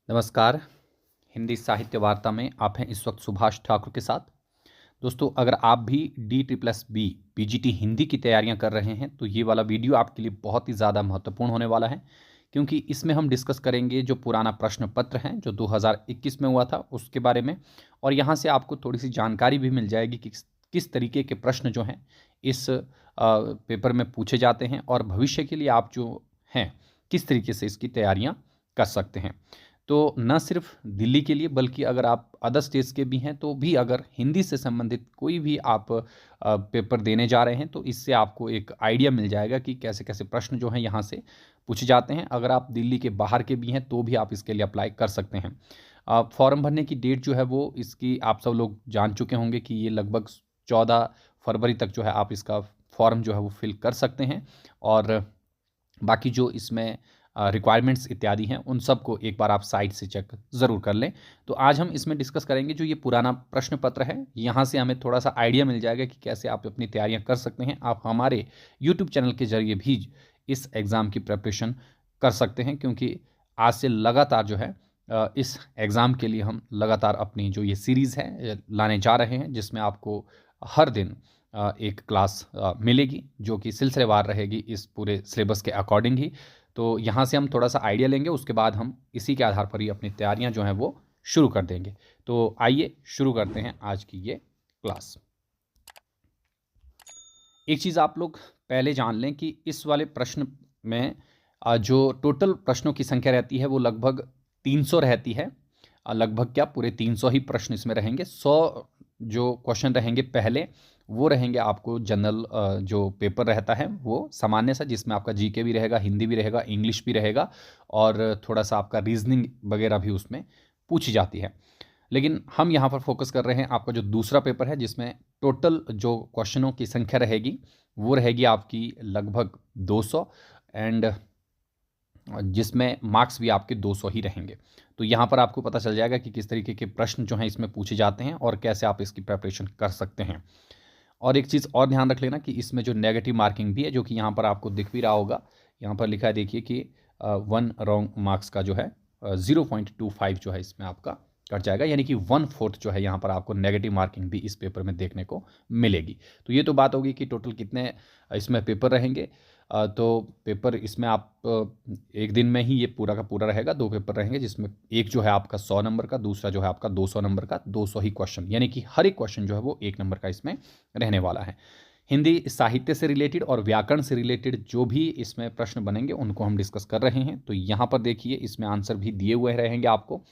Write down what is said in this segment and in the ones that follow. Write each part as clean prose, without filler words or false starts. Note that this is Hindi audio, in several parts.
नमस्कार। हिंदी साहित्य वार्ता में आप हैं इस वक्त सुभाष ठाकुर के साथ। दोस्तों, अगर आप भी D++B पीजीटी हिंदी की तैयारियां कर रहे हैं तो ये वाला वीडियो आपके लिए बहुत ही ज़्यादा महत्वपूर्ण होने वाला है, क्योंकि इसमें हम डिस्कस करेंगे जो पुराना प्रश्न पत्र है जो 2021 में हुआ था उसके बारे में। और यहाँ से आपको थोड़ी सी जानकारी भी मिल जाएगी कि किस तरीके के प्रश्न जो हैं इस पेपर में पूछे जाते हैं और भविष्य के लिए आप जो हैं किस तरीके से इसकी तैयारियां कर सकते हैं। तो न सिर्फ दिल्ली के लिए बल्कि अगर आप अदर स्टेट्स के भी हैं तो भी अगर हिंदी से संबंधित कोई भी आप पेपर देने जा रहे हैं तो इससे आपको एक आइडिया मिल जाएगा कि कैसे कैसे प्रश्न जो हैं यहाँ से पूछे जाते हैं। अगर आप दिल्ली के बाहर के भी हैं तो भी आप इसके लिए अप्लाई कर सकते हैं। फॉर्म भरने की डेट जो है वो इसकी आप सब लोग जान चुके होंगे कि ये लगभग 14 फरवरी तक जो है आप इसका फॉर्म जो है वो फिल कर सकते हैं। और बाकी जो इसमें रिक्वायरमेंट्स इत्यादि हैं उन सब को एक बार आप साइट से चेक ज़रूर कर लें। तो आज हम इसमें डिस्कस करेंगे जो ये पुराना प्रश्न पत्र है, यहाँ से हमें थोड़ा सा आइडिया मिल जाएगा कि कैसे आप अपनी तैयारियां कर सकते हैं। आप हमारे यूट्यूब चैनल के जरिए भी इस एग्ज़ाम की प्रिपरेशन कर सकते हैं, क्योंकि आज से लगातार जो है इस एग्ज़ाम के लिए हम लगातार अपनी जो ये सीरीज़ है लाने जा रहे हैं, जिसमें आपको हर दिन एक क्लास मिलेगी जो कि सिलसिलेवार रहेगी इस पूरे सिलेबस के अकॉर्डिंग ही। तो यहाँ से हम थोड़ा सा आइडिया लेंगे, उसके बाद हम इसी के आधार पर ही अपनी तैयारियाँ जो हैं वो शुरू कर देंगे। तो आइए शुरू करते हैं आज की ये क्लास। एक चीज़ आप लोग पहले जान लें कि इस वाले प्रश्न में जो टोटल प्रश्नों की संख्या रहती है वो लगभग 300 रहती है। लगभग क्या, पूरे 300 ही प्रश्न इसमें रहेंगे। 100 जो क्वेश्चन रहेंगे पहले वो रहेंगे आपको जनरल जो पेपर रहता है वो सामान्य सा, जिसमें आपका जीके भी रहेगा, हिंदी भी रहेगा, इंग्लिश भी रहेगा और थोड़ा सा आपका रीजनिंग वगैरह भी उसमें पूछी जाती है। लेकिन हम यहाँ पर फोकस कर रहे हैं आपका जो दूसरा पेपर है, जिसमें टोटल जो क्वेश्चनों की संख्या रहेगी वो रहेगी आपकी लगभग 200 एंड जिसमें मार्क्स भी आपके 200 ही रहेंगे। तो यहाँ पर आपको पता चल जाएगा कि किस तरीके के प्रश्न जो हैं इसमें पूछे जाते हैं और कैसे आप इसकी प्रिपरेशन कर सकते हैं। और एक चीज़ और ध्यान रख लेना कि इसमें जो नेगेटिव मार्किंग भी है, जो कि यहाँ पर आपको दिख भी रहा होगा, यहाँ पर लिखा है देखिए कि 1 रॉन्ग मार्क्स का जो है 0.25 जो है इसमें आपका कट जाएगा, यानी कि 1/4 जो है यहाँ पर आपको नेगेटिव मार्किंग भी इस पेपर में देखने को मिलेगी। तो ये तो बात होगी कि टोटल कितने इसमें पेपर रहेंगे। तो पेपर इसमें आप एक दिन में ही ये पूरा का पूरा रहेगा, 2 पेपर रहेंगे, जिसमें एक जो है आपका 100 नंबर का, दूसरा जो है आपका 200 नंबर का। 200 ही क्वेश्चन, यानी कि हर एक क्वेश्चन जो है वो 1 नंबर का इसमें रहने वाला है। हिंदी साहित्य से रिलेटेड और व्याकरण से रिलेटेड जो भी इसमें प्रश्न बनेंगे उनको हम डिस्कस कर रहे हैं। तो यहाँ पर देखिए इसमें आंसर भी दिए हुए रहेंगे आपको।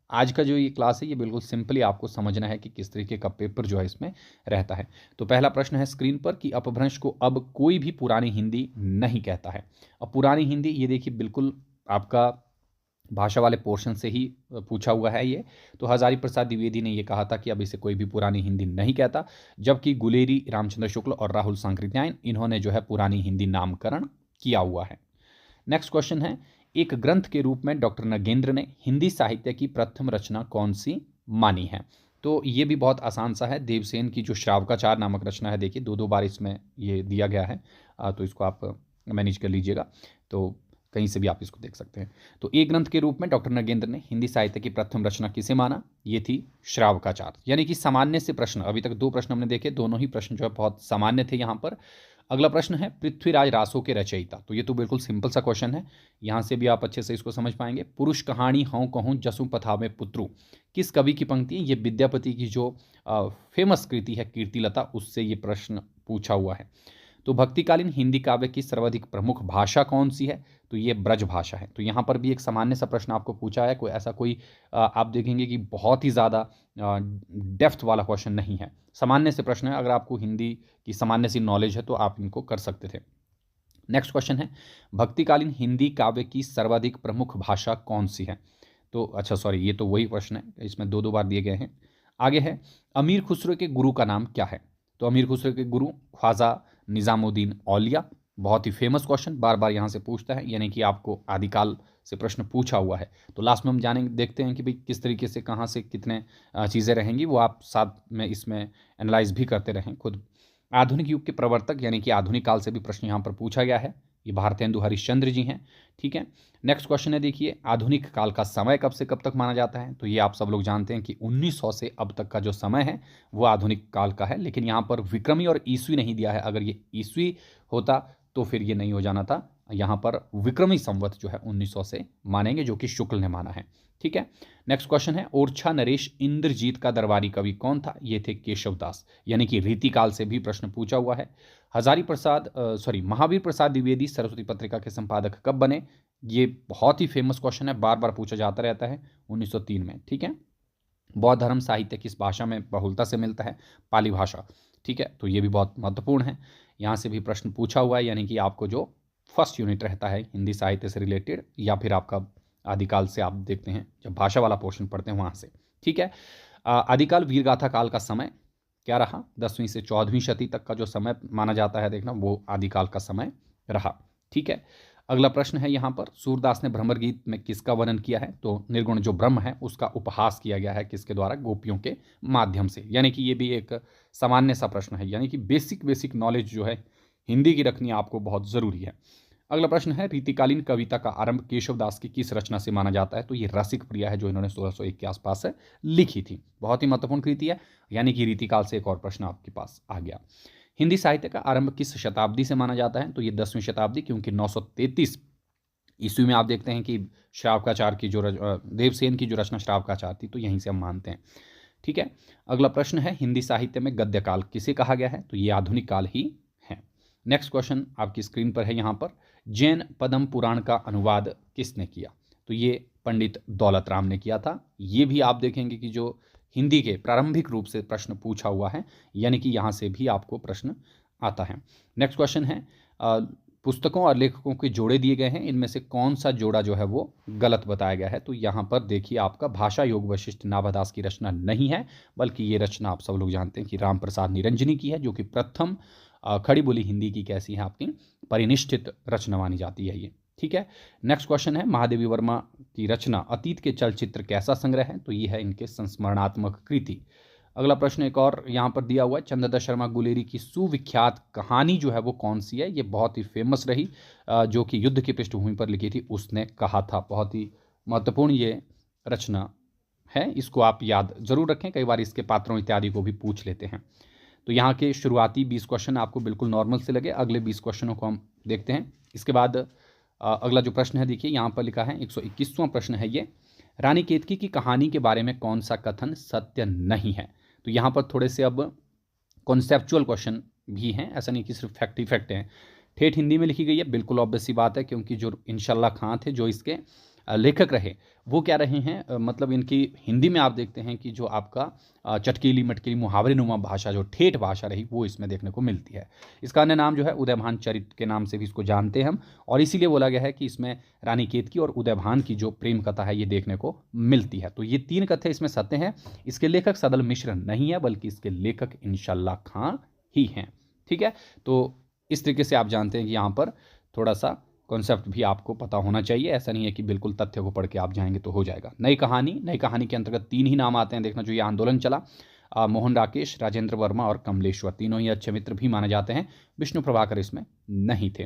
आज का जो ये क्लास है ये बिल्कुल सिंपली आपको समझना है कि किस तरीके का पेपर जो है इसमें रहता है। तो पहला प्रश्न है स्क्रीन पर कि अपभ्रंश को अब कोई भी पुरानी हिंदी नहीं कहता है। अब पुरानी हिंदी ये देखिए बिल्कुल आपका भाषा वाले पोर्शन से ही पूछा हुआ है ये। तो हजारी प्रसाद द्विवेदी ने ये कहा था कि अब इसे कोई भी पुरानी हिंदी नहीं कहता, जबकि गुलेरी, रामचंद्र शुक्ल और राहुल सांकृत्यायन इन्होंने जो है पुरानी हिंदी नामकरण किया हुआ है। नेक्स्ट क्वेश्चन है, एक ग्रंथ के रूप में डॉक्टर नगेंद्र ने हिंदी साहित्य की प्रथम रचना कौन सी मानी है। तो ये भी बहुत आसान सा है, देवसेन की जो श्रावकाचार नामक रचना है, देखिए 2 बार इसमें ये दिया गया है। तो इसको आप मैनेज कर लीजिएगा, तो कहीं से भी आप इसको देख सकते हैं। तो एक ग्रंथ के रूप में डॉक्टर नगेंद्र ने हिंदी साहित्य की प्रथम रचना किसे माना, ये थी श्रावकाचार। यानी कि सामान्य से प्रश्न, अभी तक 2 प्रश्न हमने देखे, दोनों ही प्रश्न जो है बहुत सामान्य थे यहाँ पर। अगला प्रश्न है पृथ्वीराज रासो के रचयिता। तो ये तो बिल्कुल सिंपल सा क्वेश्चन है, यहाँ से भी आप अच्छे से इसको समझ पाएंगे। पुरुष कहानी हूँ कहूँ जसु पथावे पुत्रु, किस कवि की पंक्ति है, ये विद्यापति की जो फेमस कृति है कीर्तिलता, उससे ये प्रश्न पूछा हुआ है। तो भक्तिकालीन हिंदी काव्य की सर्वाधिक प्रमुख भाषा कौन सी है, तो ये ब्रज भाषा है। तो यहाँ पर भी एक सामान्य सा प्रश्न आपको पूछा है, कोई ऐसा कोई आप देखेंगे कि बहुत ही ज़्यादा डेप्थ वाला क्वेश्चन नहीं है, सामान्य से प्रश्न है। अगर आपको हिंदी की सामान्य सी नॉलेज है तो आप इनको कर सकते थे। नेक्स्ट क्वेश्चन है, भक्तिकालीन हिंदी काव्य की सर्वाधिक प्रमुख भाषा कौन सी है। तो अच्छा सॉरी, ये तो वही प्रश्न है, इसमें 2 बार दिए गए हैं। आगे है, अमीर खुसरो के गुरु का नाम क्या है। तो अमीर खुसरो के गुरु ख्वाजा निज़ामुद्दीन औलिया। बहुत ही फेमस क्वेश्चन, बार बार यहाँ से पूछता है, यानी कि आपको आदिकाल से प्रश्न पूछा हुआ है। तो लास्ट में हम जानेंगे, देखते हैं कि भाई किस तरीके से कहाँ से कितने चीज़ें रहेंगी, वो आप साथ में इसमें एनालाइज भी करते रहें खुद। आधुनिक युग के प्रवर्तक, यानी कि आधुनिक काल से भी प्रश्न यहाँ पर पूछा गया है, ये भारतेंदु हरिश्चंद्र जी हैं। ठीक है, नेक्स्ट क्वेश्चन है, देखिए आधुनिक काल का समय कब से कब तक माना जाता है? तो ये आप सब लोग जानते हैं कि 1900 से अब तक का जो समय है वो आधुनिक काल का है, लेकिन यहाँ पर विक्रमी और ईस्वी नहीं दिया है। अगर ये ईस्वी होता तो फिर ये नहीं हो जाना था। यहाँ पर विक्रमी संवत जो है 1900 से मानेंगे, जो कि शुक्ल ने माना है। ठीक है, नेक्स्ट क्वेश्चन है, ओरछा नरेश इंद्रजीत का दरबारी कवि कौन था? ये थे केशवदास, यानी कि रीतिकाल से भी प्रश्न पूछा हुआ है। महावीर प्रसाद द्विवेदी सरस्वती पत्रिका के संपादक कब बने? ये बहुत ही फेमस क्वेश्चन है, बार बार पूछा जाता रहता है। 1903 में। ठीक है, बौद्ध धर्म साहित्य किस भाषा में बहुलता से मिलता है? पाली भाषा। ठीक है, तो ये भी बहुत महत्वपूर्ण है, यहाँ से भी प्रश्न पूछा हुआ है, यानी कि आपको जो फर्स्ट यूनिट रहता है हिंदी साहित्य से रिलेटेड, या फिर आपका आदिकाल से आप देखते हैं जब भाषा वाला पोर्शन पढ़ते हैं वहाँ से। ठीक है, आदिकाल वीरगाथा काल का समय क्या रहा? 10वीं से 14वीं शती तक का जो समय माना जाता है, देखना, वो आदिकाल का समय रहा। ठीक है, अगला प्रश्न है यहाँ पर, सूरदास ने भ्रमर गीत में किसका वर्णन किया है? तो निर्गुण जो ब्रह्म है उसका उपहास किया गया है, किसके द्वारा? गोपियों के माध्यम से। यानी कि ये भी एक सामान्य सा प्रश्न है, यानी कि बेसिक नॉलेज जो है हिंदी की रखनी आपको बहुत ज़रूरी है। अगला प्रश्न है, रीतिकालीन कविता का आरंभ केशवदास की किस रचना से माना जाता है? तो ये रसिक प्रिया है, जो इन्होंने 1601 के आसपास लिखी थी। बहुत ही महत्वपूर्ण कृति है, यानी कि रीतिकाल से एक और प्रश्न आपके पास आ गया। हिंदी साहित्य का आरंभ किस शताब्दी से माना जाता है? तो ये 10वीं शताब्दी, क्योंकि 933 ईस्वी में आप देखते हैं कि श्रावकाचार की जो देवसेन की जो रचना श्रावकाचार थी, तो यहीं से हम मानते हैं। ठीक है, अगला प्रश्न है, हिंदी साहित्य में गद्य काल किसे कहा गया है? तो ये आधुनिक काल ही है। नेक्स्ट क्वेश्चन आपकी स्क्रीन पर है यहाँ पर, जैन पद्म पुराण का अनुवाद किसने किया? तो ये पंडित दौलत राम ने किया था। ये भी आप देखेंगे कि जो हिंदी के प्रारंभिक रूप से प्रश्न पूछा हुआ है, यानी कि यहाँ से भी आपको प्रश्न आता है। नेक्स्ट क्वेश्चन है, पुस्तकों और लेखकों के जोड़े दिए गए हैं, इनमें से कौन सा जोड़ा जो है वो गलत बताया गया है? तो यहाँ पर देखिए, आपका भाषा योग वशिष्ठ नाभादास की रचना नहीं है, बल्कि ये रचना आप सब लोग जानते हैं कि राम प्रसाद निरंजनी की है, जो कि प्रथम खड़ी बोली हिंदी की कैसी है आपकी परिनिष्ठित रचना मानी जाती है ये। ठीक है, नेक्स्ट क्वेश्चन है, महादेवी वर्मा की रचना अतीत के चलचित्र कैसा संग्रह है? तो ये है इनके संस्मरणात्मक कृति। अगला प्रश्न एक और यहाँ पर दिया हुआ है, चंद्रदत्त शर्मा गुलेरी की सुविख्यात कहानी जो है वो कौन सी है? ये बहुत ही फेमस रही, जो कि युद्ध की पृष्ठभूमि पर लिखी थी, उसने कहा था। बहुत ही महत्वपूर्ण ये रचना है, इसको आप याद जरूर रखें, कई बार इसके पात्रों इत्यादि को भी पूछ लेते हैं। तो यहाँ के शुरुआती 20 क्वेश्चन आपको बिल्कुल नॉर्मल से लगे, अगले 20 क्वेश्चनों को हम देखते हैं। इसके बाद अगला जो प्रश्न है, देखिए यहाँ पर लिखा है 121वां प्रश्न है ये, रानी केतकी की कहानी के बारे में कौन सा कथन सत्य नहीं है? तो यहाँ पर थोड़े से अब कॉन्सेप्चुअल क्वेश्चन भी हैं, ऐसा नहीं कि सिर्फ फैक्ट ही फैक्ट हैं। ठेठ हिंदी में लिखी गई है, बिल्कुल ऑब्वियस सी बात है, क्योंकि जो इंशाल्लाह खां थे जो इसके लेखक रहे, वो क्या रहे हैं, मतलब इनकी हिंदी में आप देखते हैं कि जो आपका चटकीली मटकीली मुहावरे नुमा भाषा जो ठेठ भाषा रही, वो इसमें देखने को मिलती है। इसका अन्य नाम जो है उदयभान चरित के नाम से भी इसको जानते हैं हम, और इसीलिए बोला गया है कि इसमें रानी केतकी और उदयभान की जो प्रेम कथा है ये देखने को मिलती है। तो ये 3 कथें इसमें सत्य हैं। इसके लेखक सदल मिश्र नहीं है, बल्कि इसके लेखक इंशाल्लाह खां ही हैं। ठीक है, तो इस तरीके से आप जानते हैं कि यहाँ पर थोड़ा सा कॉन्सेप्ट भी आपको पता होना चाहिए, ऐसा नहीं है कि बिल्कुल तथ्य को पढ़ के आप जाएंगे तो हो जाएगा। नई कहानी के अंतर्गत 3 ही नाम आते हैं, देखना जो ये आंदोलन चला, मोहन राकेश, राजेंद्र वर्मा और कमलेश्वर, तीनों ही अच्छे मित्र भी माने जाते हैं। विष्णु प्रभाकर इसमें नहीं थे।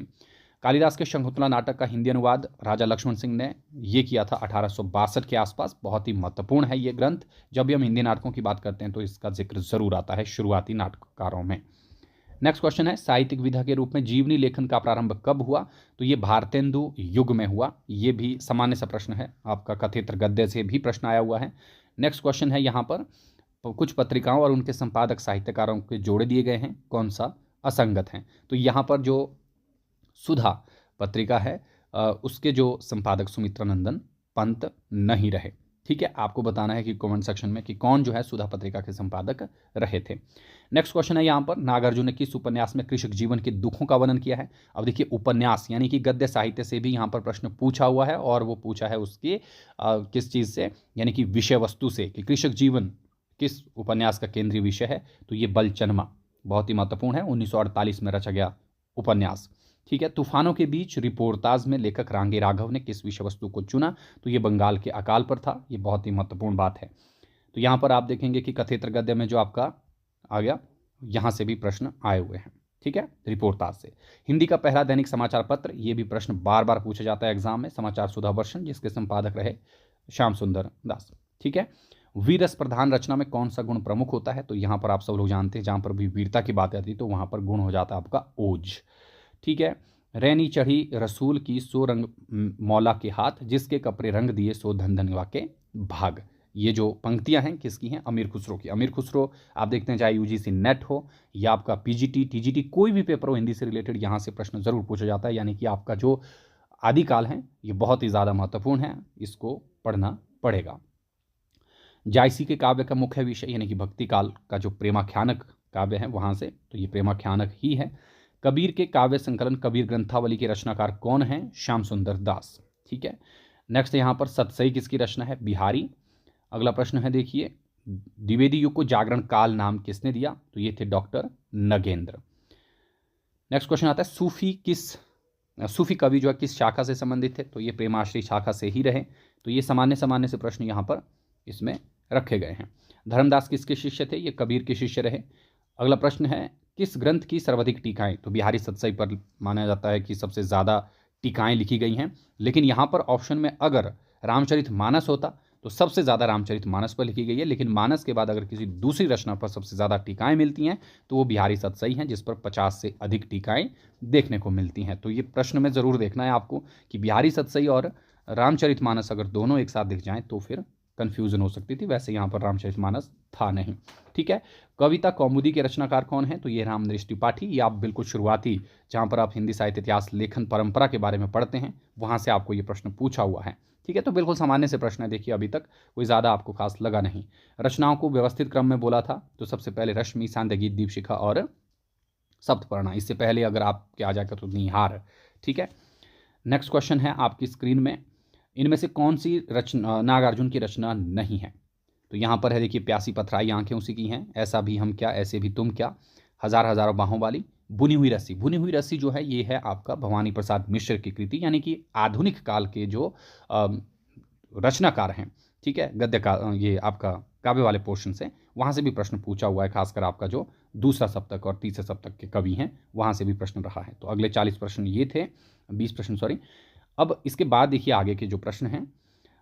कालिदास के शंकुतला नाटक का हिंदी अनुवाद राजा लक्ष्मण सिंह ने ये किया था 1862 के आसपास। बहुत ही महत्वपूर्ण है ये ग्रंथ, जब भी हम हिंदी नाटकों की बात करते हैं तो इसका जिक्र जरूर आता है शुरुआती नाटककारों में। नेक्स्ट क्वेश्चन है, साहित्यिक विधा के रूप में जीवनी लेखन का प्रारंभ कब हुआ? तो ये भारतेंदु युग में हुआ। ये भी सामान्य सा प्रश्न है, आपका कथेत्र गद्य से भी प्रश्न आया हुआ है। नेक्स्ट क्वेश्चन है यहाँ पर, कुछ पत्रिकाओं और उनके संपादक साहित्यकारों के जोड़े दिए गए हैं, कौन सा असंगत हैं? तो यहाँ पर जो सुधा पत्रिका है उसके जो संपादक सुमित्रानंदन पंत नहीं रहे। ठीक है, आपको बताना है कि कमेंट सेक्शन में कि कौन जो है सुधा पत्रिका के संपादक रहे थे। नेक्स्ट क्वेश्चन है यहाँ पर, नागार्जुन ने किस उपन्यास में कृषक जीवन के दुखों का वर्णन किया है? अब देखिए, उपन्यास यानी कि गद्य साहित्य से भी यहाँ पर प्रश्न पूछा हुआ है, और वो पूछा है उसकी किस चीज़ से, यानी कि विषय वस्तु से, कि कृषक जीवन किस उपन्यास का केंद्रीय विषय है? तो ये बलचनमा, बहुत ही महत्वपूर्ण है, 1948 में रचा गया उपन्यास। ठीक है, तूफानों के बीच रिपोर्टाज में लेखक रांगे राघव ने किस विषय वस्तु को चुना? तो ये बंगाल के अकाल पर था। ये बहुत ही महत्वपूर्ण बात है। तो यहाँ पर आप देखेंगे कि कथेत्र गद्य में जो आपका आ गया, यहाँ से भी प्रश्न आए हुए हैं। ठीक है, रिपोर्ताज से। हिंदी का पहला दैनिक समाचार पत्र, ये भी प्रश्न बार बार पूछा जाता है एग्जाम में, समाचार सुधा वर्षन, जिसके संपादक रहे श्याम सुंदर दास। ठीक है, वीर रस प्रधान रचना में कौन सा गुण प्रमुख होता है? तो यहाँ पर आप सब लोग जानते हैं, जहाँ पर भी वीरता की बात आती है तो वहाँ पर गुण हो जाता है आपका ओज। ठीक है, रैनी चढ़ी रसूल की सो रंग मौला के हाथ, जिसके कपड़े रंग दिए सो धन धनवा के भाग। ये जो पंक्तियां हैं किसकी हैं? अमीर खुसरो की। अमीर खुसरो आप देखते हैं, चाहे यूजीसी नेट हो या आपका पीजीटी टीजीटी कोई भी पेपर हो हिंदी से रिलेटेड, यहाँ से प्रश्न जरूर पूछा जाता है। यानी कि आपका जो आदिकाल है ये बहुत ही ज़्यादा महत्वपूर्ण है, इसको पढ़ना पड़ेगा। जायसी के काव्य का मुख्य विषय यानी कि भक्ति काल का जो प्रेमाख्यानक काव्य है वहाँ से, तो ये प्रेमाख्यानक ही है। कबीर के काव्य संकलन कबीर ग्रंथावली के रचनाकार कौन है? श्याम सुंदर दास। ठीक है, नेक्स्ट यहाँ पर सतसई किसकी रचना है? बिहारी। अगला प्रश्न है देखिए, द्विवेदी युग को जागरण काल नाम किसने दिया? तो ये थे डॉक्टर नगेंद्र। नेक्स्ट क्वेश्चन आता है, सूफी कवि जो है किस शाखा से संबंधित थे? तो ये प्रेमाश्री शाखा से ही रहे। तो ये सामान्य से प्रश्न यहाँ पर इसमें रखे गए हैं। धर्मदास किसके शिष्य थे? ये कबीर के शिष्य रहे। अगला प्रश्न है, किस ग्रंथ की सर्वाधिक टीकाएं? तो बिहारी सतसई पर माना जाता है कि सबसे ज़्यादा टीकाएं लिखी गई हैं, लेकिन यहाँ पर ऑप्शन में अगर रामचरितमानस होता तो सबसे ज़्यादा रामचरितमानस पर लिखी गई है, लेकिन मानस के बाद अगर किसी दूसरी रचना पर सबसे ज़्यादा टीकाएं मिलती हैं तो वो बिहारी सतसई हैं, जिस पर 50 से अधिक टीकाएं देखने को मिलती हैं। तो ये प्रश्न में ज़रूर देखना है आपको कि बिहारी सतसई और रामचरितमानस अगर दोनों एक साथ दिख जाएँ तो फिर कन्फ्यूजन हो सकती थी। वैसे यहाँ पर रामचरितमानस था नहीं। ठीक है, कविता कौमुदी के रचनाकार कौन है? तो ये रामनरेश त्रिपाठी। ये आप बिल्कुल शुरुआती जहाँ पर आप हिंदी साहित्य इतिहास लेखन परंपरा के बारे में पढ़ते हैं वहाँ से आपको ये प्रश्न पूछा हुआ है। ठीक है, तो बिल्कुल सामान्य से प्रश्न है, देखिए अभी तक कोई ज़्यादा आपको खास लगा नहीं। रचनाओं को व्यवस्थित क्रम में बोला था तो सबसे पहले रश्मि, सांदगी, दीपशिखा और सप्तपर्णा। इससे पहले अगर आपके आ जाएगा तो निहार। ठीक है, नेक्स्ट क्वेश्चन है आपकी स्क्रीन में, इनमें से कौन सी रचना नागार्जुन की रचना नहीं है? तो यहाँ पर है देखिए, प्यासी पथराई आंखें उसी की हैं, ऐसा भी हम क्या, ऐसे भी तुम क्या, हजार हजारों बाहों वाली, बुनी हुई रस्सी। बुनी हुई रस्सी जो है ये है आपका भवानी प्रसाद मिश्र की कृति, यानी कि आधुनिक काल के जो रचनाकार हैं। ठीक है, गद्य का ये आपका काव्य वाले पोर्शन से, वहाँ से भी प्रश्न पूछा हुआ है, खासकर आपका जो दूसरा सप्तक और तीसरे सप्तक के कवि हैं वहाँ से भी प्रश्न रहा है। तो अगले 40 प्रश्न ये थे, 20 प्रश्न सॉरी। अब इसके बाद देखिए आगे के जो प्रश्न हैं,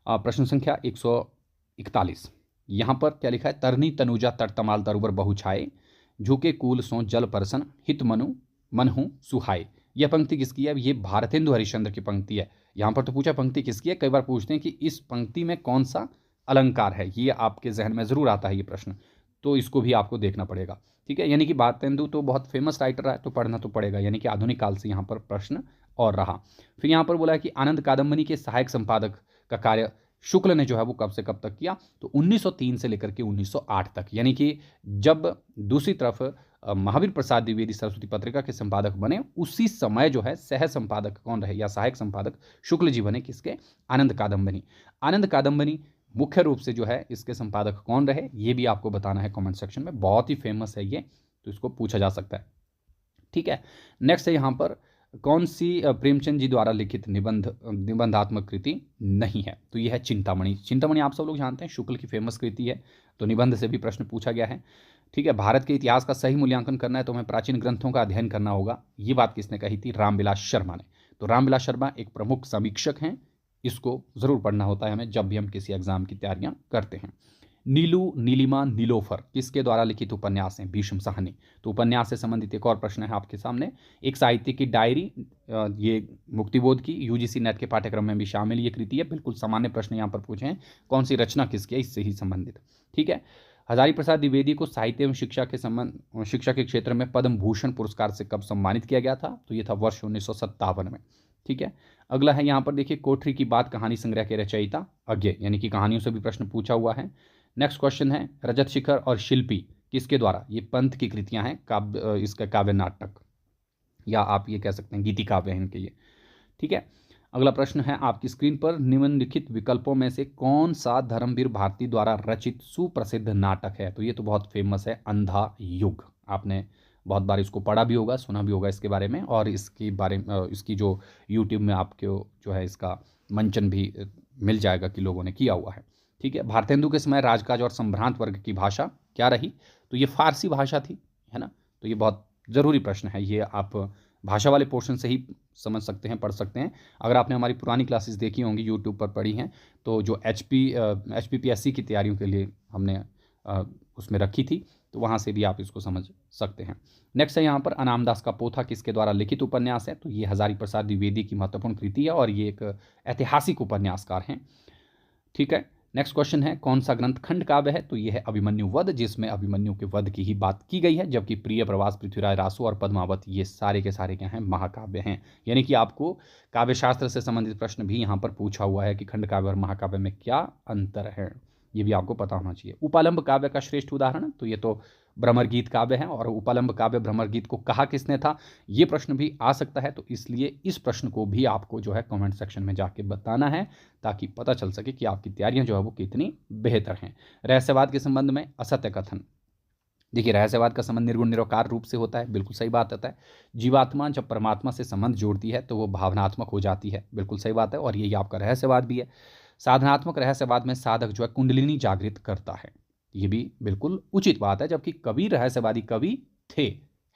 प्रश्न संख्या 141। यहाँ पर क्या लिखा है? तरनी तनुजा तरतमाल तरुबर बहु छाए, झुके कूल सो जल परसन, हित मनु मनहु सुहाए। यह पंक्ति किसकी है? ये भारतेंदु हरिश्चंद्र की पंक्ति है। यहाँ पर तो पूछा पंक्ति किसकी है, कई बार पूछते हैं कि इस पंक्ति में कौन सा अलंकार है, ये आपके जहन में जरूर आता है ये प्रश्न, तो इसको भी आपको देखना पड़ेगा। ठीक है, यानी कि भारतेंदु तो बहुत फेमस राइटर है, तो पढ़ना तो पड़ेगा, यानी कि आधुनिक काल से यहाँ पर प्रश्न और रहा। फिर यहाँ पर बोला है कि आनंद कादम्बनी के सहायक संपादक का कार्य शुक्ल ने जो है वो कब से कब तक किया? तो 1903 से लेकर के 1908 तक, यानी कि जब दूसरी तरफ महावीर प्रसाद द्विवेदी सरस्वती पत्रिका के संपादक बने उसी समय जो है सह संपादक कौन रहे या सहायक संपादक शुक्ल जी बने, किसके? आनंद कादम्बनी। आनंद कादम्बनी मुख्य रूप से जो है इसके संपादक कौन रहे ये भी आपको बताना है कमेंट सेक्शन में, बहुत ही फेमस है ये, तो इसको पूछा जा सकता है। ठीक है, नेक्स्ट है यहाँ पर, कौन सी प्रेमचंद जी द्वारा लिखित निबंधात्मक कृति नहीं है? तो यह है चिंतामणि। चिंतामणि आप सब लोग जानते हैं शुक्ल की फेमस कृति है, तो निबंध से भी प्रश्न पूछा गया है। ठीक है, भारत के इतिहास का सही मूल्यांकन करना है तो हमें प्राचीन ग्रंथों का अध्ययन करना होगा। ये बात किसने कही थी? रामविलास शर्मा ने। तो रामविलास शर्मा एक प्रमुख समीक्षक हैं, इसको जरूर पढ़ना होता है हमें जब भी हम किसी एग्जाम की तैयारियां करते हैं। नीलू, नीलिमा, नीलोफर किसके द्वारा लिखित उपन्यास हैं? भीष्म साहनी। तो उपन्यास से संबंधित एक और प्रश्न है आपके सामने, एक साहित्य की डायरी, ये मुक्तिबोध की यूजीसी नेट के पाठ्यक्रम में भी शामिल ये कृति है। बिल्कुल सामान्य प्रश्न यहाँ पर पूछे हैं, कौन सी रचना किसकी है, इससे ही संबंधित। ठीक है, हजारी प्रसाद द्विवेदी को साहित्य एवं शिक्षा के क्षेत्र में पद्म भूषण पुरस्कार से कब सम्मानित किया गया था? तो ये था वर्ष 1957 में। ठीक है, अगला है यहाँ पर देखिए, कोठरी की बात कहानी संग्रह के रचयिता अज्ञे, यानी कि कहानियों से भी प्रश्न पूछा हुआ है। नेक्स्ट क्वेश्चन है, रजत शिखर और शिल्पी किसके द्वारा? ये पंत की कृतियां हैं, काव्य, इसका काव्य नाटक या आप ये कह सकते हैं गीति काव्य हैं इनके ये। ठीक है, अगला प्रश्न है आपकी स्क्रीन पर, निम्नलिखित विकल्पों में से कौन सा धर्मवीर भारती द्वारा रचित सुप्रसिद्ध नाटक है? तो ये तो बहुत फेमस है, अंधा युग। आपने बहुत बार इसको पढ़ा भी होगा, सुना भी होगा इसके बारे में, और इसकी जो यूट्यूब में आपको जो है इसका मंचन भी मिल जाएगा कि लोगों ने किया हुआ है। ठीक है, भारतेंदु के समय राजकाज और संभ्रांत वर्ग की भाषा क्या रही? तो ये फारसी भाषा थी, है ना। तो ये बहुत ज़रूरी प्रश्न है ये, आप भाषा वाले पोर्शन से ही समझ सकते हैं, पढ़ सकते हैं। अगर आपने हमारी पुरानी क्लासेस देखी होंगी, यूट्यूब पर पढ़ी हैं, तो जो HPPSC की तैयारियों के लिए हमने उसमें रखी थी, तो वहाँ से भी आप इसको समझ सकते हैं। नेक्स्ट है यहाँ पर अनामदास का पोथा किसके द्वारा लिखित उपन्यास है, तो ये हजारी प्रसाद द्विवेदी की महत्वपूर्ण कृति है और ये एक ऐतिहासिक उपन्यासकार हैं। ठीक है, नेक्स्ट क्वेश्चन है कौन सा ग्रंथ खंड काव्य है, तो ये है अभिमन्यु वध, जिसमें अभिमन्यु के वध की ही बात की गई है, जबकि प्रिय प्रवास, पृथ्वीराज रासो और पद्मावत ये सारे के सारे क्या हैं, महाकाव्य हैं। यानी कि आपको काव्य शास्त्र से संबंधित प्रश्न भी यहाँ पर पूछा हुआ है कि खंड काव्य और महाकाव्य में क्या अंतर है, ये भी आपको पता होना चाहिए। उपालंब काव्य का श्रेष्ठ उदाहरण, तो ये तो भ्रमर गीत काव्य है, और उपालंब काव्य भ्रमर गीत को कहा किसने था, ये प्रश्न भी आ सकता है। तो इसलिए इस प्रश्न को भी आपको जो है कमेंट सेक्शन में जाके बताना है, ताकि पता चल सके कि आपकी तैयारियां जो है वो कितनी बेहतर हैं। रहस्यवाद के संबंध में असत्य कथन, देखिए रहस्यवाद का संबंध निर्गुण निराकार रूप से होता है, बिल्कुल सही बात होता है। जीवात्मा जब परमात्मा से संबंध जोड़ती है तो वो भावनात्मक हो जाती है, बिल्कुल सही बात है, और यही आपका रहस्यवाद भी है। साधनात्मक रहस्यवाद में साधक जो है कुंडलिनी जागृत करता है, ये भी बिल्कुल उचित बात है, जबकि कबीर रहस्यवादी कवि थे,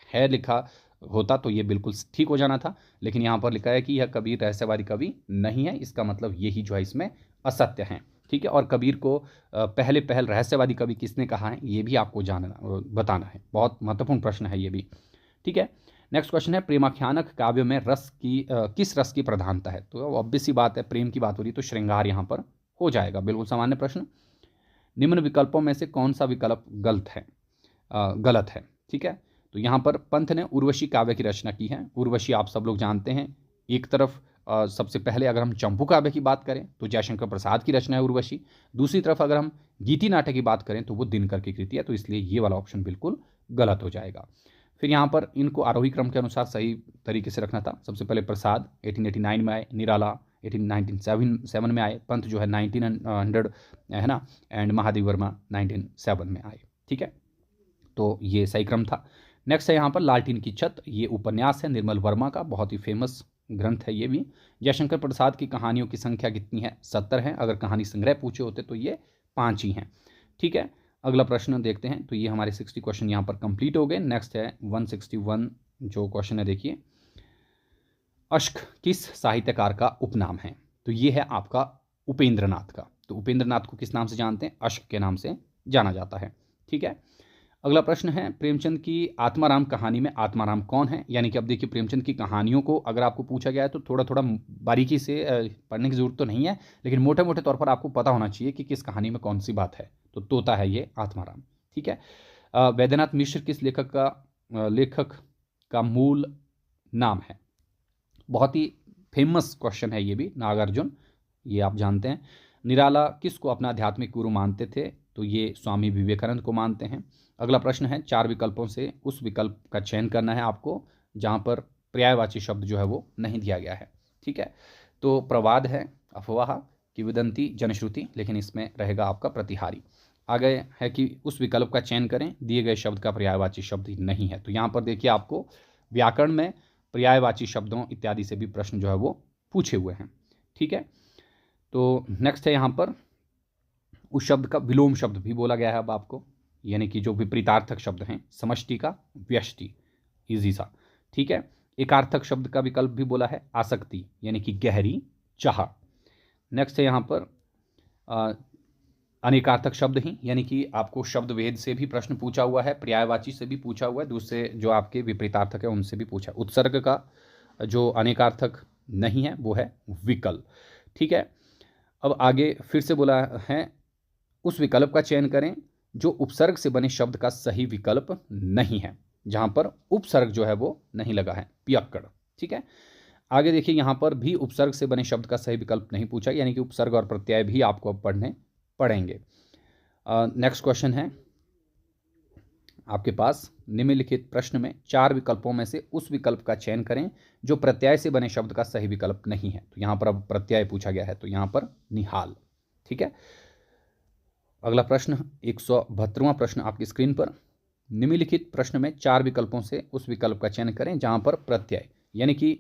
है लिखा होता तो ये बिल्कुल ठीक हो जाना था, लेकिन यहाँ पर लिखा है कि यह कबीर रहस्यवादी कवि नहीं है, इसका मतलब यही जो है इसमें असत्य है। ठीक है, और कबीर को पहले पहल रहस्यवादी कवि किसने कहा है, ये भी आपको जानना बताना है, बहुत महत्वपूर्ण प्रश्न है ये भी। ठीक है, नेक्स्ट क्वेश्चन है प्रेमाख्यानक काव्य में रस की किस रस की प्रधानता है, तो ऑब्वियस सी बात है, प्रेम की बात हो रही तो श्रृंगार यहाँ पर हो जाएगा, बिल्कुल सामान्य प्रश्न। निम्न विकल्पों में से कौन सा विकल्प गलत है। ठीक है, तो यहाँ पर पंथ ने उर्वशी काव्य की रचना की है। उर्वशी आप सब लोग जानते हैं, एक तरफ सबसे पहले अगर हम चंपू काव्य की बात करें तो जयशंकर प्रसाद की रचना है उर्वशी, दूसरी तरफ अगर हम गीति नाट्य की बात करें तो वो दिनकर की कृति है, तो इसलिए ये वाला ऑप्शन बिल्कुल गलत हो जाएगा। फिर यहाँ पर इनको आरोही क्रम के अनुसार सही तरीके से रखना था। सबसे पहले प्रसाद 1889 में आए, निराला 1907 में आए, पंत जो है 1900 है ना, एंड महादेव वर्मा 1907 में आए। ठीक है, तो ये सही क्रम था। नेक्स्ट है यहाँ पर लालटीन की छत, ये उपन्यास है निर्मल वर्मा का, बहुत ही फेमस ग्रंथ है ये भी। जयशंकर प्रसाद की कहानियों की संख्या कितनी है, 70 है, अगर कहानी संग्रह पूछे होते तो ये 5 ही हैं। ठीक है, अगला प्रश्न देखते हैं, तो ये हमारे 60 क्वेश्चन यहाँ पर कंप्लीट हो गए। नेक्स्ट है 161 जो क्वेश्चन है, देखिए अश्क किस साहित्यकार का उपनाम है, तो ये है आपका उपेंद्रनाथ का। तो उपेंद्रनाथ को किस नाम से जानते हैं, अश्क के नाम से जाना जाता है। ठीक है, अगला प्रश्न है प्रेमचंद की आत्माराम कहानी में आत्माराम कौन है, यानी कि अब देखिए प्रेमचंद की कहानियों को अगर आपको पूछा गया है तो थोड़ा थोड़ा बारीकी से पढ़ने की जरूरत तो नहीं है, लेकिन मोटे मोटे तौर पर आपको पता होना चाहिए कि किस कहानी में कौन सी बात है। तो तोता है ये आत्माराम। ठीक है, वैद्यनाथ मिश्र किस लेखक का मूल नाम है, बहुत ही फेमस क्वेश्चन है ये भी, नागार्जुन, ये आप जानते हैं। निराला किसको अपना आध्यात्मिक गुरु मानते थे, तो ये स्वामी विवेकानंद को मानते हैं। अगला प्रश्न है 4 विकल्पों से उस विकल्प का चयन करना है आपको जहाँ पर पर्यायवाची शब्द जो है वो नहीं दिया गया है। ठीक है, तो प्रवाद है, अफवाह, किंवदंती, जनश्रुति, लेकिन इसमें रहेगा आपका प्रतिहारी। आगे है कि उस विकल्प का चयन करें, दिए गए शब्द का पर्यायवाची शब्द नहीं है। तो यहाँ पर देखिए आपको व्याकरण में पर्यायवाची शब्दों इत्यादि से भी प्रश्न जो है वो पूछे हुए हैं। ठीक है, तो नेक्स्ट है यहाँ पर उस शब्द का विलोम शब्द भी बोला गया है अब आपको, यानी कि जो विपरीतार्थक शब्द हैं, समष्टि का व्यष्टि, इजी सा। ठीक है, एकार्थक शब्द का विकल्प भी बोला है, आसक्ति, यानी कि गहरी चाह। नेक्स्ट है यहाँ पर अनेकार्थक शब्द ही, यानी कि आपको शब्द वेद से भी प्रश्न पूछा हुआ है, पर्यायवाची से भी पूछा हुआ है, दूसरे जो आपके विपरीतार्थक है उनसे भी पूछा। उत्सर्ग का जो अनेकार्थक नहीं है वो है विकल्प। ठीक है, अब आगे फिर से बोला है उस विकल्प का चयन करें जो उपसर्ग से बने शब्द का सही विकल्प नहीं है, जहां पर उपसर्ग जो है वो नहीं लगा है, पियक्कड़। ठीक है, आगे देखिए यहां पर भी उपसर्ग से बने शब्द का सही विकल्प नहीं पूछा, यानी कि उपसर्ग और प्रत्यय भी आपको अब पढ़ने पड़ेंगे। नेक्स्ट क्वेश्चन है आपके पास, निम्नलिखित प्रश्न में 4 विकल्पों में से उस विकल्प का चयन करें जो प्रत्यय से बने शब्द का सही विकल्प नहीं है। तो यहां पर अब प्रत्यय पूछा गया है, तो यहां पर निहाल। ठीक है, अगला प्रश्न 172वां प्रश्न आपकी स्क्रीन पर, निम्नलिखित प्रश्न में 4 विकल्पों से उस विकल्प का चयन करें जहां पर प्रत्यय, यानी कि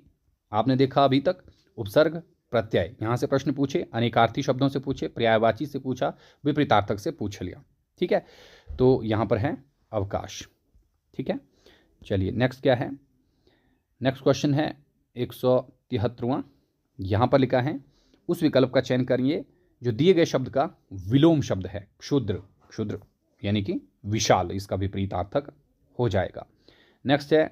आपने देखा अभी तक उपसर्ग प्रत्यय, यहां से प्रश्न पूछे, अनेकार्थी शब्दों से पूछे, पर्यायवाची से पूछा, विपरीतार्थक से पूछ लिया। ठीक है, तो यहां पर है अवकाश। ठीक है, चलिए नेक्स्ट क्या है, नेक्स्ट क्वेश्चन है 173वां। यहाँ पर लिखा है उस विकल्प का चयन करिए जो दिए गए शब्द का विलोम शब्द है। क्षुद्र, क्षुद्र यानी कि विशाल, इसका विपरीतार्थक हो जाएगा। नेक्स्ट है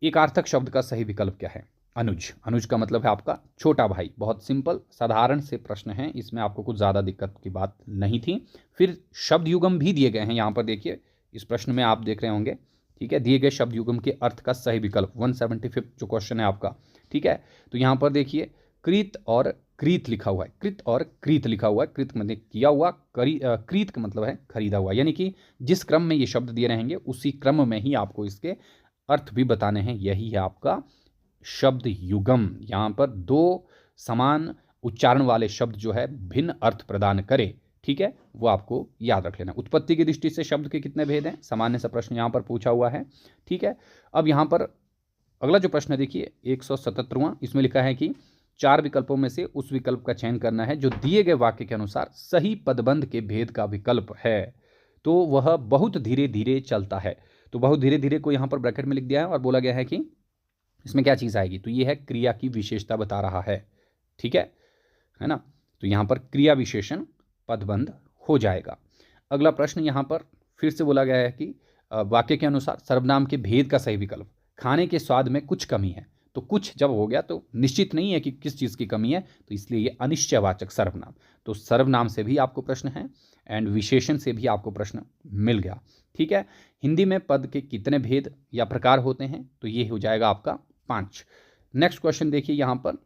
एक आर्थक शब्द का सही विकल्प क्या है। अनुज, अनुज का मतलब है आपका छोटा भाई। बहुत सिंपल साधारण से प्रश्न है, इसमें आपको कुछ ज़्यादा दिक्कत की बात नहीं थी। फिर शब्द युगम भी दिए गए हैं यहाँ पर, देखिए इस प्रश्न में आप देख रहे होंगे, ठीक है, दिए गए शब्द युगम के अर्थ का सही विकल्प 175 जो क्वेश्चन है आपका, ठीक है। तो यहाँ पर देखिए कृत और क्रीत लिखा हुआ है, कृत और क्रीत लिखा हुआ है। कृत मतलब किया हुआ, क्रीत का मतलब है खरीदा हुआ, यानी कि जिस क्रम में ये शब्द दिए रहेंगे उसी क्रम में ही आपको इसके अर्थ भी बताने हैं। यही है आपका शब्द युगम। यहाँ पर दो समान उच्चारण वाले शब्द जो है भिन्न अर्थ प्रदान करे, ठीक है, वो आपको याद रख लेना। उत्पत्ति की दृष्टि से शब्द के कितने भेद हैं, सामान्य सा प्रश्न यहाँ पर पूछा हुआ है, ठीक है। अब यहाँ पर अगला जो प्रश्न है देखिए 177वां, इसमें लिखा है कि 4 विकल्पों में से उस विकल्प का चयन करना है जो दिए गए वाक्य के अनुसार सही पदबंध के भेद का विकल्प है। तो वह बहुत धीरे धीरे चलता है। तो बहुत धीरे धीरे को यहाँ पर ब्रैकेट में लिख दिया है और बोला गया है कि इसमें क्या चीज़ आएगी, तो ये है क्रिया की विशेषता बता रहा है, ठीक है ना। तो यहाँ पर क्रिया विशेषण पदबंध हो जाएगा। अगला प्रश्न यहाँ पर फिर से बोला गया है कि वाक्य के अनुसार सर्वनाम के भेद का सही विकल्प, खाने के स्वाद में कुछ कमी है। तो कुछ जब हो गया तो निश्चित नहीं है कि किस चीज़ की कमी है, तो इसलिए ये अनिश्चयवाचक सर्वनाम। तो सर्वनाम से भी आपको प्रश्न है एंड विशेषण से भी आपको प्रश्न मिल गया, ठीक है। हिंदी में पद के कितने भेद या प्रकार होते हैं, तो ये हो जाएगा आपका 5। नेक्स्ट क्वेश्चन देखिए यहाँ पर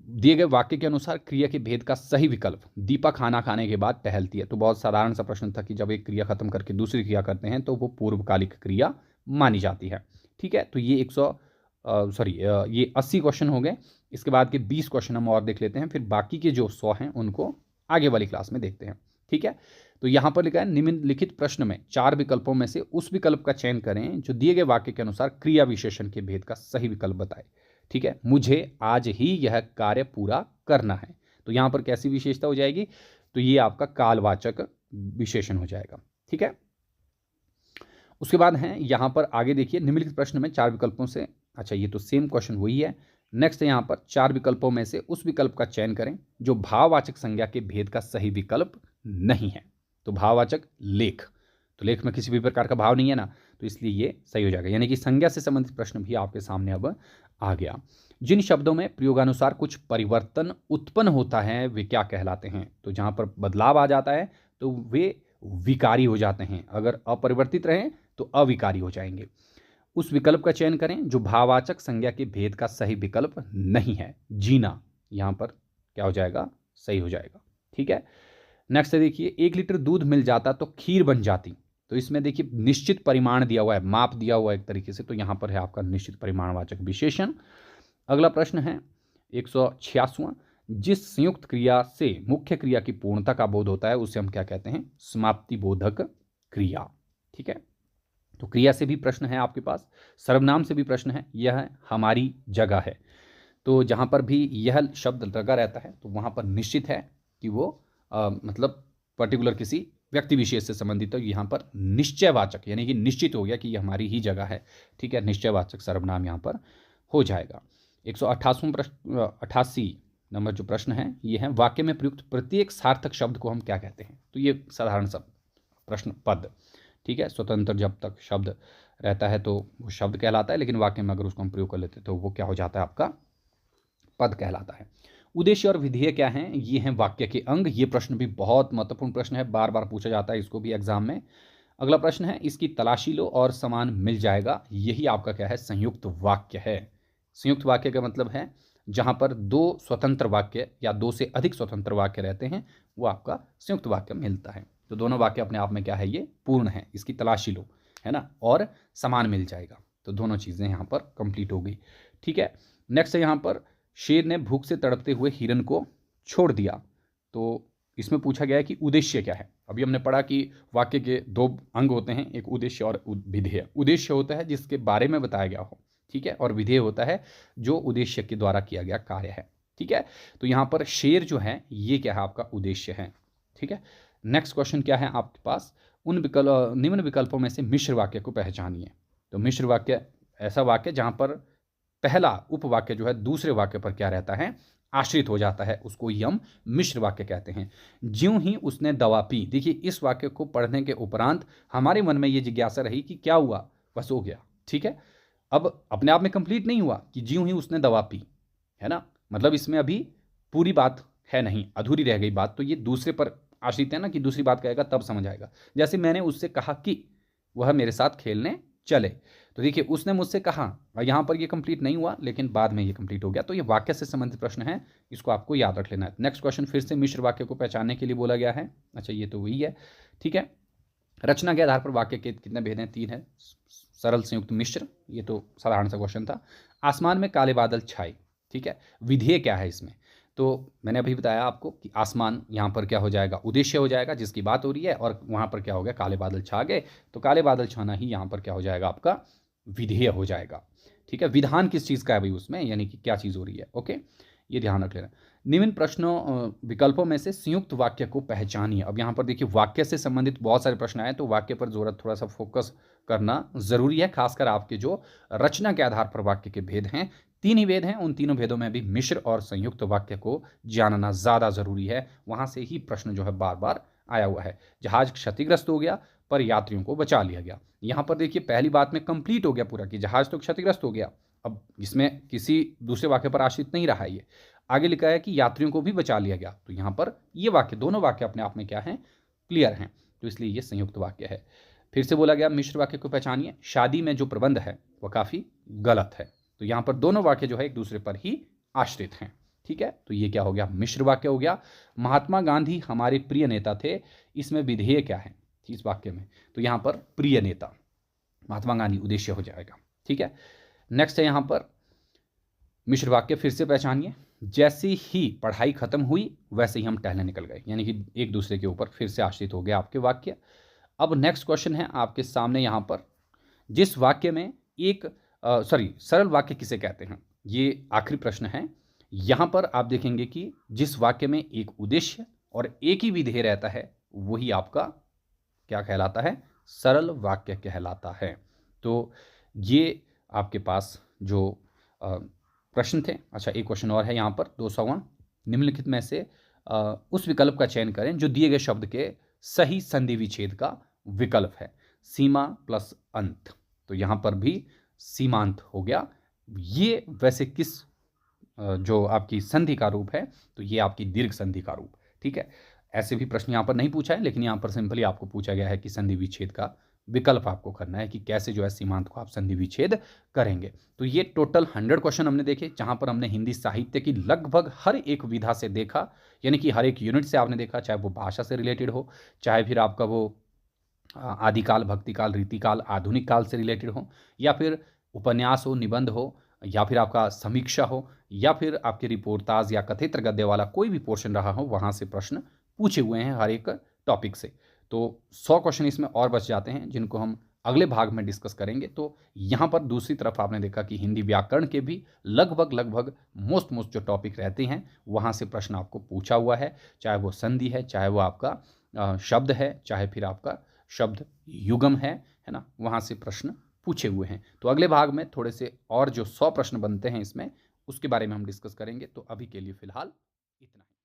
दिए गए वाक्य के अनुसार क्रिया के भेद का सही विकल्प, दीपा खाना खाने के बाद टहलती है। तो बहुत साधारण सा प्रश्न था कि जब एक क्रिया खत्म करके दूसरी क्रिया करते हैं तो वो पूर्वकालिक क्रिया मानी जाती है, ठीक है। तो ये ये 80 क्वेश्चन हो गए। इसके बाद के 20 क्वेश्चन हम और देख लेते हैं, फिर बाकी के जो 100 हैं उनको आगे वाली क्लास में देखते हैं, ठीक है। तो यहाँ पर लिखा है निम्नलिखित प्रश्न में 4 विकल्पों में से उस विकल्प का चयन करें जो दिए गए वाक्य के अनुसार क्रिया विशेषण के भेद का सही विकल्प बताए, ठीक है। मुझे आज ही यह कार्य पूरा करना है। तो यहाँ पर कैसी विशेषता हो जाएगी, तो ये आपका कालवाचक विशेषण हो जाएगा, ठीक है। उसके बाद है यहाँ पर आगे देखिए निम्नलिखित प्रश्न में 4 विकल्पों से, अच्छा ये तो सेम क्वेश्चन वही है। नेक्स्ट है यहाँ पर 4 विकल्पों में से उस विकल्प का चयन करें जो भाववाचक संज्ञा के भेद का सही विकल्प नहीं है। तो भाववाचक लेख, तो लेख में किसी भी प्रकार का भाव नहीं है ना, तो इसलिए ये सही हो जाएगा। यानी कि संज्ञा से संबंधित प्रश्न भी आपके सामने अब आ गया। जिन शब्दों में प्रयोगानुसार कुछ परिवर्तन उत्पन्न होता है वे क्या कहलाते हैं। तो जहाँ पर बदलाव आ जाता है तो वे विकारी हो जाते हैं, अगर अपरिवर्तित रहें तो अविकारी हो जाएंगे। उस विकल्प का चयन करें जो भाववाचक संज्ञा के भेद का सही विकल्प नहीं है। जीना यहाँ पर क्या हो जाएगा, सही हो जाएगा, ठीक है। नेक्स्ट देखिए 1 लीटर दूध मिल जाता तो खीर बन जाती। तो इसमें देखिए निश्चित परिमाण दिया हुआ है, माप दिया हुआ है एक तरीके से, तो यहाँ पर है आपका निश्चित परिमाणवाचक विशेषण। अगला प्रश्न है 186वां, जिस संयुक्त क्रिया से मुख्य क्रिया की पूर्णता का बोध होता है उसे हम क्या कहते हैं, समाप्ति बोधक क्रिया, ठीक है। तो क्रिया से भी प्रश्न है आपके पास, सर्वनाम से भी प्रश्न है, यह हमारी जगह है। तो जहाँ पर भी यह शब्द लगा रहता है तो वहाँ पर निश्चित है कि वो मतलब पर्टिकुलर किसी व्यक्ति विशेष से संबंधित हो। यहाँ पर निश्चयवाचक यानी कि निश्चित हो गया कि यह हमारी ही जगह है, ठीक है। निश्चयवाचक सर्वनाम यहाँ पर हो जाएगा। 188 नंबर जो प्रश्न है ये है वाक्य में प्रयुक्त प्रत्येक सार्थक शब्द को हम क्या कहते हैं। तो ये साधारण सा प्रश्न, पद, ठीक है। स्वतंत्र जब तक शब्द रहता है तो वो शब्द कहलाता है, लेकिन वाक्य में अगर उसको हम प्रयोग कर लेते हैं तो वो क्या हो जाता है, आपका पद कहलाता है। उद्देश्य और विधेय क्या हैं, ये हैं वाक्य के अंग। ये प्रश्न भी बहुत महत्वपूर्ण प्रश्न है, बार बार पूछा जाता है इसको भी एग्जाम में। अगला प्रश्न है इसकी तलाशी लो और समान मिल जाएगा। यही आपका क्या है, संयुक्त वाक्य है। संयुक्त वाक्य का मतलब है जहां पर 2 स्वतंत्र वाक्य या 2 से अधिक स्वतंत्र वाक्य रहते हैं वो आपका संयुक्त वाक्य मिलता है। तो दोनों वाक्य अपने आप में क्या है, ये पूर्ण है। इसकी तलाशी लो, है ना, और समान मिल जाएगा, तो दोनों चीज़ें यहाँ पर कंप्लीट हो गई, ठीक है। नेक्स्ट है यहाँ पर शेर ने भूख से तड़पते हुए हिरन को छोड़ दिया। तो इसमें पूछा गया है कि उद्देश्य क्या है। अभी हमने पढ़ा कि वाक्य के 2 अंग होते हैं, एक उद्देश्य और विधेय। उद्देश्य होता है जिसके बारे में बताया गया हो, ठीक है, और विधेय होता है जो उद्देश्य के द्वारा किया गया कार्य है, ठीक है। तो यहाँ पर शेर जो है ये क्या है, आपका उद्देश्य है, ठीक है। नेक्स्ट क्वेश्चन क्या है आपके पास, निम्न विकल्पों में से मिश्र वाक्य को पहचानिए। तो मिश्र वाक्य ऐसा वाक्य जहां पर पहला उपवाक्य जो है दूसरे वाक्य पर क्या रहता है, आश्रित हो जाता है, उसको ही हम मिश्र वाक्य कहते हैं। ज्यों ही उसने दवा पी, देखिए इस वाक्य को पढ़ने के उपरांत हमारे मन में ये जिज्ञासा रही कि क्या हुआ, बस हो गया, ठीक है। अब अपने आप में कंप्लीट नहीं हुआ कि ज्यों ही उसने दवा पी, है ना, मतलब इसमें अभी पूरी बात है नहीं, अधूरी रह गई बात, तो ये दूसरे पर आश्रित है ना, कि दूसरी बात कहेगा तब समझ आएगा। जैसे मैंने उससे कहा कि वह मेरे साथ खेलने चले, तो देखिए उसने मुझसे कहा, और यहाँ पर ये कंप्लीट नहीं हुआ लेकिन बाद में ये कंप्लीट हो गया, तो ये वाक्य से संबंधित प्रश्न है, इसको आपको याद रख लेना है। नेक्स्ट क्वेश्चन फिर से मिश्र वाक्य को पहचानने के लिए बोला गया है। अच्छा, ये तो वही है, ठीक है। रचना के आधार पर वाक्य के कितने भेद हैं, 3 है। सरल संयुक्त मिश्र, ये तो साधारण सा क्वेश्चन था। आसमान में काले बादल छाए, ठीक है। विधेय क्या है इसमें, तो मैंने अभी बताया आपको कि आसमान यहाँ पर क्या हो जाएगा, उद्देश्य हो जाएगा जिसकी बात हो रही है, और वहाँ पर क्या हो गया, काले बादल छा गए, तो काले बादल छाना ही यहाँ पर क्या हो जाएगा, आपका विधेय हो जाएगा, ठीक है। विधान किस चीज़ का है भाई उसमें, यानी कि क्या चीज़ हो रही है, ओके, ये ध्यान रख लेना। निम्न प्रश्नों विकल्पों में से संयुक्त वाक्य को पहचानिए। अब यहाँ पर देखिए वाक्य से संबंधित बहुत सारे प्रश्न आए, तो वाक्य पर जरूरत थोड़ा सा फोकस करना जरूरी है, खासकर आपके जो रचना के आधार पर वाक्य के भेद हैं, 3 ही भेद हैं, उन तीनों भेदों में भी मिश्र और संयुक्त वाक्य को जानना ज़्यादा ज़रूरी है, वहाँ से ही प्रश्न जो है बार बार आया हुआ है। जहाज क्षतिग्रस्त हो गया पर यात्रियों को बचा लिया गया, यहाँ पर देखिए पहली बात में कंप्लीट हो गया पूरा कि जहाज तो क्षतिग्रस्त हो गया, अब इसमें किसी दूसरे वाक्य पर आश्रित नहीं रहा है। ये आगे लिखा है कि यात्रियों को भी बचा लिया गया, तो यहाँ पर ये वाक्य, दोनों वाक्य अपने आप में क्या हैं, क्लियर हैं, तो इसलिए ये संयुक्त वाक्य है। फिर से बोला गया मिश्र वाक्य को पहचानिए। शादी में जो प्रबंध है वह काफ़ी गलत है, तो यहाँ पर दोनों वाक्य जो है एक दूसरे पर ही आश्रित हैं, ठीक है। तो ये क्या हो गया, मिश्र वाक्य हो गया। महात्मा गांधी हमारे प्रिय नेता थे, इसमें विधेय क्या है इस वाक्य में, तो यहाँ पर प्रिय नेता, महात्मा गांधी उद्देश्य हो जाएगा, ठीक है। नेक्स्ट है यहाँ पर मिश्र वाक्य, फिर से पहचानिए। जैसे ही पढ़ाई खत्म हुई वैसे ही हम टहलने निकल गए, यानी कि एक दूसरे के ऊपर फिर से आश्रित हो गया आपके वाक्य। अब नेक्स्ट क्वेश्चन है आपके सामने यहाँ पर, जिस वाक्य में एक सरल वाक्य किसे कहते हैं, ये आखिरी प्रश्न है। यहाँ पर आप देखेंगे कि जिस वाक्य में एक उद्देश्य और एक ही विधेय रहता है वही आपका क्या कहलाता है, सरल वाक्य कहलाता है। तो ये आपके पास जो प्रश्न थे। अच्छा, एक क्वेश्चन और है यहाँ पर 200वां, निम्नलिखित में से उस विकल्प का चयन करें जो दिए गए शब्द के सही संधि विच्छेद का विकल्प है। सीमा प्लस अंत, तो यहाँ पर भी सीमांत हो गया। ये वैसे किस जो आपकी संधि का रूप है, तो ये आपकी दीर्घ संधि का रूप, ठीक है। ऐसे भी प्रश्न यहाँ पर नहीं पूछा है, लेकिन यहाँ पर सिंपली आपको पूछा गया है कि संधि विच्छेद का विकल्प आपको करना है कि कैसे जो है सीमांत को आप संधि विच्छेद करेंगे। तो ये टोटल 100 क्वेश्चन हमने देखे, जहाँ पर हमने हिंदी साहित्य की लगभग हर एक विधा से देखा, यानी कि हर एक यूनिट से आपने देखा, चाहे वो भाषा से रिलेटेड हो, चाहे फिर आपका वो आदिकाल, भक्तिकाल, रीतिकाल, आधुनिक काल से रिलेटेड हो, या फिर उपन्यास हो, निबंध हो, या फिर आपका समीक्षा हो, या फिर आपके रिपोर्टाज या कथेतर गद्य वाला कोई भी पोर्शन रहा हो, वहाँ से प्रश्न पूछे हुए हैं हर एक टॉपिक से। तो 100 क्वेश्चन इसमें और बच जाते हैं जिनको हम अगले भाग में डिस्कस करेंगे। तो यहाँ पर दूसरी तरफ आपने देखा कि हिंदी व्याकरण के भी लगभग मोस्ट जो टॉपिक रहते हैं वहाँ से प्रश्न आपको पूछा हुआ है, चाहे वो संधि है, चाहे वो आपका शब्द है, चाहे फिर आपका शब्द युगम है ना, वहाँ से प्रश्न पूछे हुए हैं। तो अगले भाग में थोड़े से और जो 100 प्रश्न बनते हैं इसमें, उसके बारे में हम डिस्कस करेंगे। तो अभी के लिए फ़िलहाल